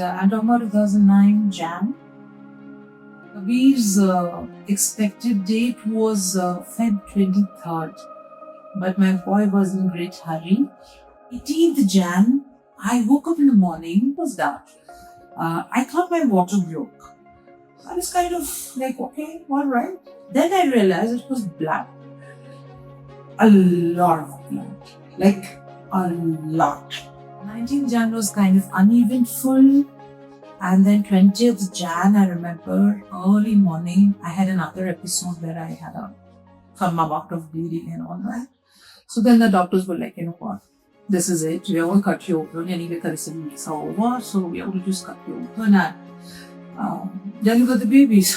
I'm talking about 2009 Jan. Kabir's expected date was Feb 23rd, but my boy was in great hurry. 18th Jan, I woke up in the morning, it was dark. I thought my water broke. I was kind of like, okay, alright. Then I realized it was blood. A lot of blood. Like, a lot. 19th Jan was kind of uneventful. And then 20th Jan, I remember early morning, I had another episode where I had some amount of bleeding and all that. So then the doctors were like, you know what, this is it. We are going to cut you open. Anyway, it's over. So we are going to just cut you open and then you got the babies.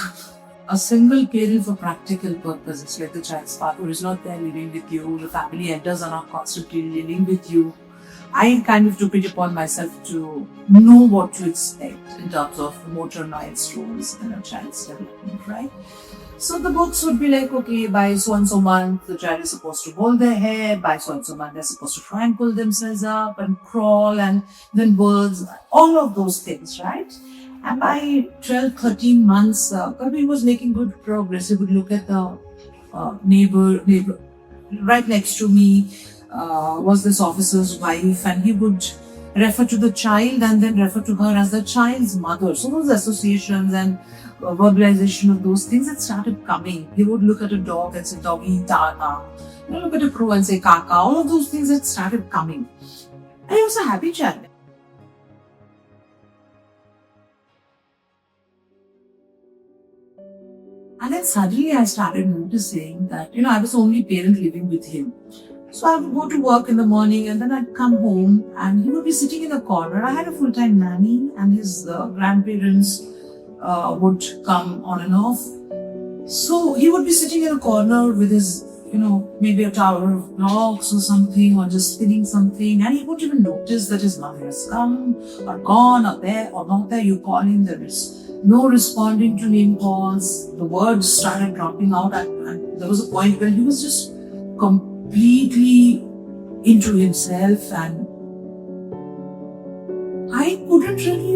A single parent for practical purposes, like the child's father is not there living with you, the family elders are not constantly living with you. I kind of took it upon myself to know what to expect in terms of motor milestones in a child's development, right? So the books would be like, okay, by so and so month, the child is supposed to hold their head, by so and so month, they're supposed to try and pull themselves up and crawl and then birds, all of those things, right? And by 12, 13 months, Kabir was making good progress. He would look at the neighbor right next to me, was this officer's wife, and he would refer to the child and then refer to her as the child's mother. So those associations and verbalization of those things that started coming. He would look at a dog and say doggy, tata. Look at a crow and say kaka. All of those things that started coming. And he was a happy child. And then suddenly I started noticing that, I was the only parent living with him. So I would go to work in the morning and then I'd come home and he would be sitting in the corner. I had a full-time nanny and his grandparents would come on and off. So he would be sitting in a corner with his, maybe a tower of blocks or something, or just spinning something, and he wouldn't even notice that his mother has come or gone or there or not there. You call him, there is no responding to name calls. The words started dropping out, and there was a point where he was just completely into himself, and I couldn't really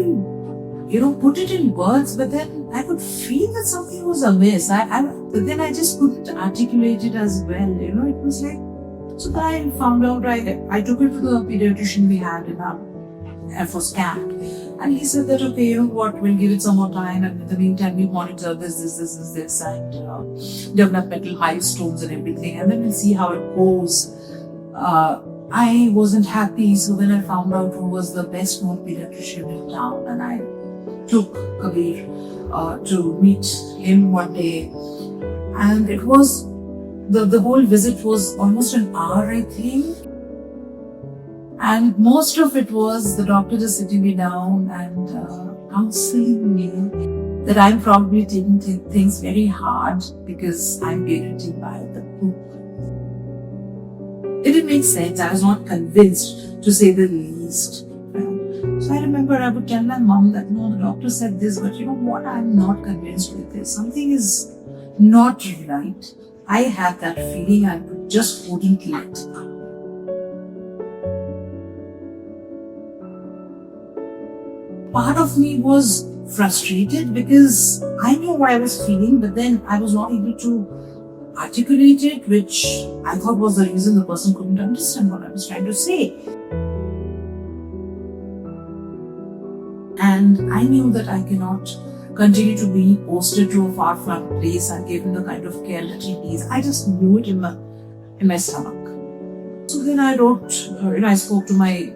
put it in words, but then I could feel that something was amiss. But then I just couldn't articulate it as well. It was like, so then I found out, I took it to the pediatrician we had in our Air Force camp. And he said that, okay, we'll give it some more time. And in the meantime, we monitor this, and developmental milestones and everything. And then we'll see how it goes. I wasn't happy. So then I found out who was the best known pediatrician in town. And I took Kabir to meet him one day, and it was the whole visit was almost an hour, I think, and most of it was the doctor just sitting me down and counseling me that I'm probably taking things very hard because I'm parenting by the book. It didn't make sense. I was not convinced, to say the least. So I remember I would tell my mom that, no, the doctor said this, but you know what, I'm not convinced with this. Something is not right. I had that feeling I just wouldn't let up. Part of me was frustrated because I knew what I was feeling, but then I was not able to articulate it, which I thought was the reason the person couldn't understand what I was trying to say. And I knew that I cannot continue to be posted to a far-flung place and give him the kind of care that he needs. I just knew it in my stomach. So then I wrote, I spoke to my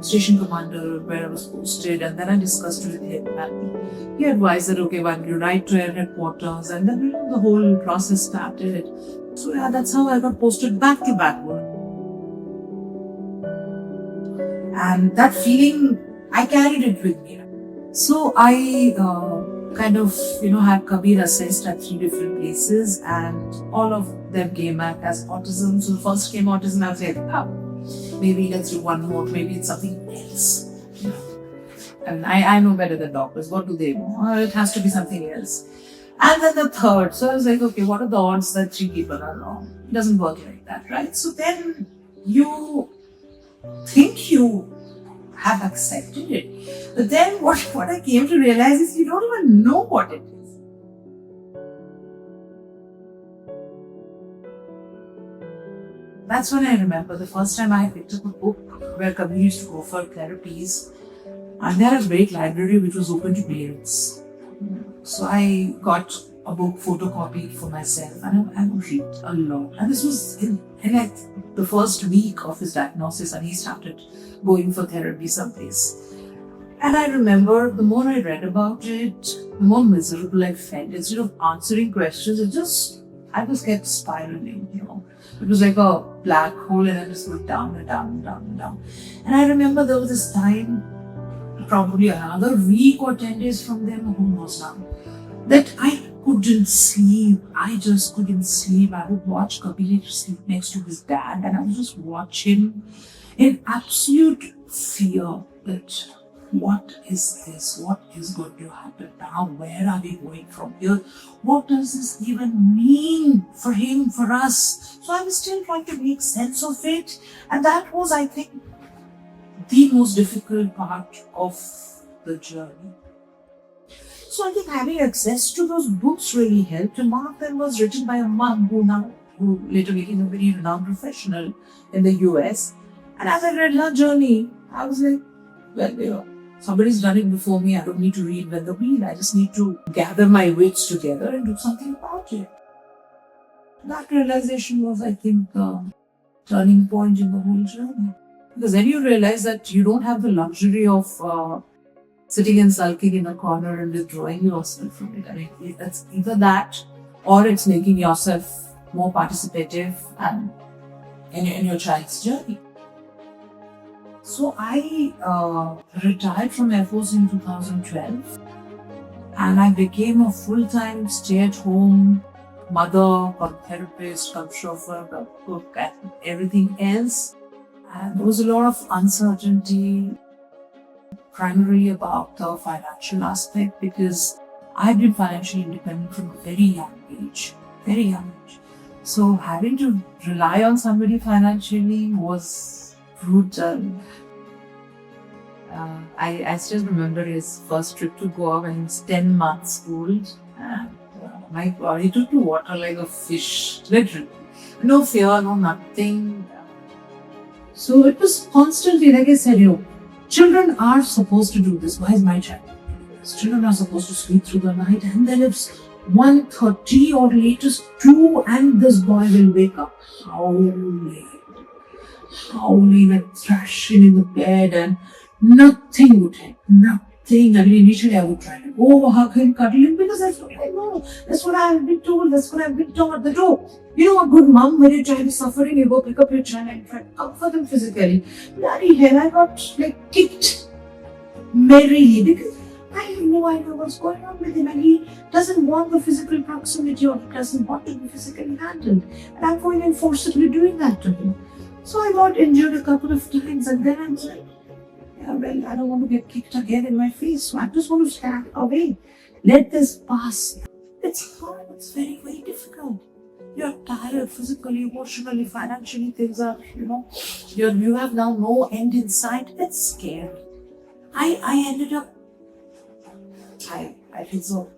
station commander where I was posted, and then I discussed with him, and he advised that, okay, why don't you write to air headquarters, and then the whole process started. So yeah, that's how I got posted back to backward. And that feeling, I carried it with me. So I had Kabir assessed at 3 different places, and all of them came back as autism. So first came autism, I was like, maybe let's do one more, maybe it's something else. And I know better than doctors. What do they know? It has to be something else. And then the third. So I was like, okay, what are the odds that 3 people are wrong? It doesn't work like that, right? So then you think you have accepted it. But then what I came to realize is you don't even know what it is. That's when I remember the first time I picked up a book where Kabir used to go for therapies. And they had a great library which was open to parents. So I got a book photocopied for myself and I would read a lot. And this was in like the first week of his diagnosis and he started going for therapy someplace. And I remember the more I read about it, the more miserable I felt. Instead of answering questions, I just kept spiraling, It was like a black hole and I just went down and down and down and down. And I remember there was this time, probably another week or 10 days from then, who knows now, that I couldn't sleep. I just couldn't sleep. I would watch Kabir sleep next to his dad and I would just watch him in absolute fear that what is this? What is going to happen now? Where are we going from here? What does this even mean for him, for us? So I was still trying to make sense of it. And that was, I think, the most difficult part of the journey. So I think having access to those books really helped. And one of them was written by a mom who later became a very renowned professional in the US. And as I read her journey, I was like, well, somebody's done it before me. I don't need to reinvent the wheel. I just need to gather my wits together and do something about it. That realization was, I think, a turning point in the whole journey. Because then you realize that you don't have the luxury of sitting and sulking in a corner and withdrawing yourself from it. I mean, it's either that or it's making yourself more participative and in your child's journey. So I retired from Air Force in 2012 and I became a full-time stay-at-home mother, therapist, chauffeur, cook and everything else. And there was a lot of uncertainty, primarily about the financial aspect because I've been financially independent from a very young age. So having to rely on somebody financially was brutal. I still remember his first trip to Goa when he was 10 months old. And my God, he took to water like a fish, literally. No fear, no nothing. So it was constantly, like I said, children are supposed to do this. Why is my child doing this? Children are supposed to sleep through the night and then it's 1:30 or latest 2 and this boy will wake up howling and thrashing in the bed and nothing would help. Nothing. I mean, initially I would try to hug him, cuddle him because that's what I know. That's what I have been told. That's what I've been taught. That, a good mom, when your child is suffering, you go pick up your child and try to comfort them physically. Bloody hell, I got kicked merrily because I have no idea what's going on with him and he doesn't want the physical proximity or he doesn't want to be physically handled. And I'm going and forcibly doing that to him. So I got injured a couple of times and then I'm like, I don't want to get kicked again in my face. So I just want to stand away. Let this pass. It's hard. It's very, very difficult. You're tired physically, emotionally, financially. Things are, you have now no end in sight. It's scary. I ended up, I feel so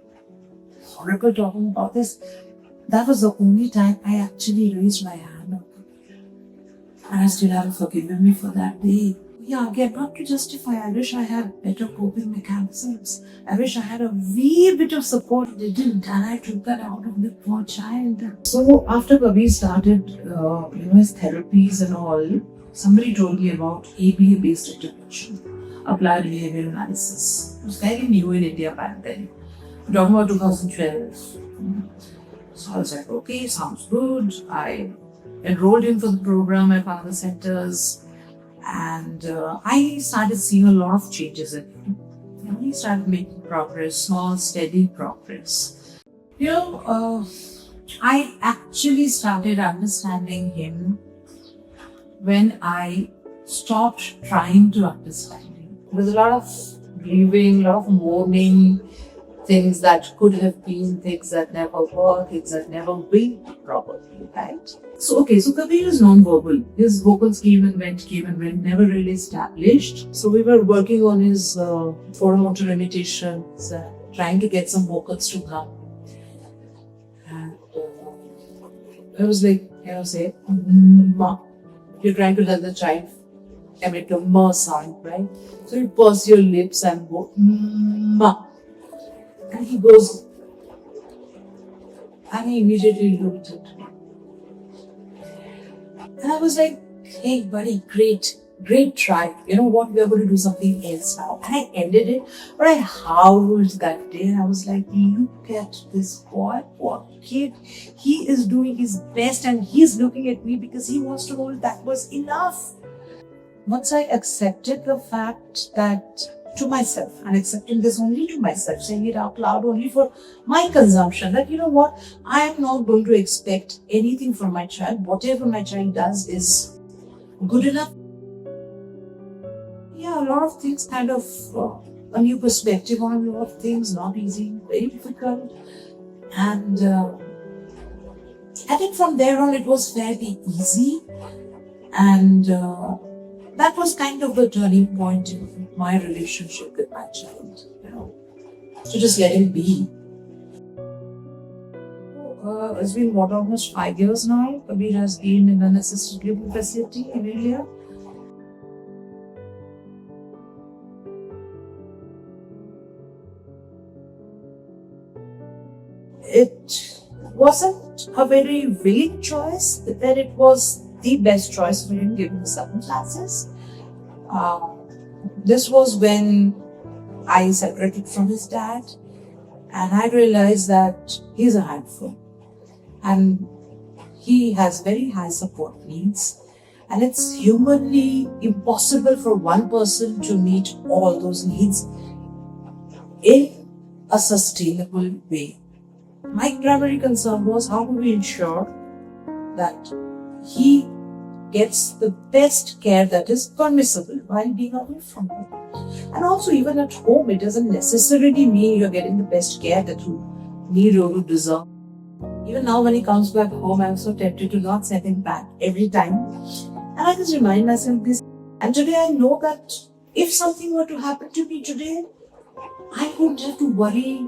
horrible talking about this. That was the only time I actually raised my hand up. And I still haven't forgiven me for that day. Yeah, again, not to justify. I wish I had better coping mechanisms. I wish I had a wee bit of support. They didn't, and I took that out of the poor child. So after Kabir started, his therapies and all, somebody told me about ABA-based intervention, applied behavioral analysis. It was very new in India back then. I'm talking about 2012. So I was like, okay, sounds good. I enrolled in for the program at one of the centers. And I started seeing a lot of changes in him. He started making progress, small, steady progress. I actually started understanding him when I stopped trying to understand him. There was a lot of grieving, a lot of mourning, things that could have been, things that never were, things that never will probably, right? So Kabir is non-verbal. His vocals came and went, never really established. So we were working on his foreign motor imitations, trying to get some vocals to come. And I was like, say, ma. You're trying to let the child emit a ma sound, right? So you purse your lips and go, ma. And he goes, and he immediately looked at me. And I was like, hey, buddy, great try. You know what? We're going to do something else now. And I ended it, but I howled that day. And I was like, look at this boy, poor kid. He is doing his best and he's looking at me because he wants to know that was enough. Once I accepted the fact that to myself, and accepting this only to myself, saying it out loud only for my consumption, that you know what, I am not going to expect anything from my child. Whatever my child does is good enough. Yeah, a lot of things kind of a new perspective on a lot of things, not easy, very difficult. And I think from there on it was fairly easy. And that was kind of the turning point in my relationship with my child, you know, to just let him be. It's been almost 5 years now. Kabir has been in an assisted living facility in India. It wasn't a very vague choice, but then it was the best choice for him given the circumstances. This was when I separated from his dad, and I realized that he's a handful and he has very high support needs, and it's humanly impossible for one person to meet all those needs in a sustainable way. My primary concern was how do we ensure that he gets the best care that is permissible while being away from home. And also even at home, it doesn't necessarily mean you're getting the best care that you need or you deserve. Even now when he comes back home, I'm so tempted to not send him back every time. And I just remind myself this. And today I know that if something were to happen to me today, I wouldn't have to worry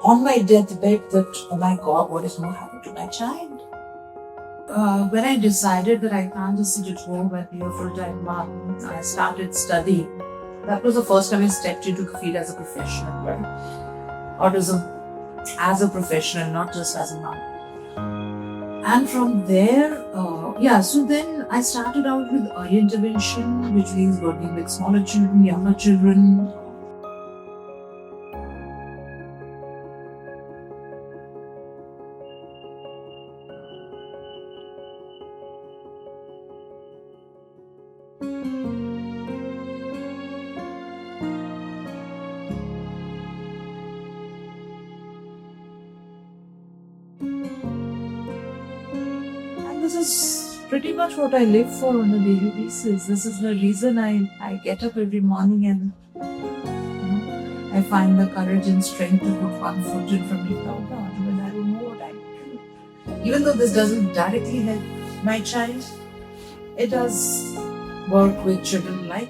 on my deathbed that, oh my God, what is going to happen to my child? When I decided that I can't just sit at home and be a full-time mom, I started studying. That was the first time I stepped into the field as a professional, right? Autism as a professional, not just as a mom. And from there, so then I started out with early intervention, which means working with smaller children, younger children. This is pretty much what I live for on a daily basis. This is the reason I get up every morning and I find the courage and strength to put one foot in front of the other when I don't know what I do. Even though this doesn't directly help my child, it does work with children like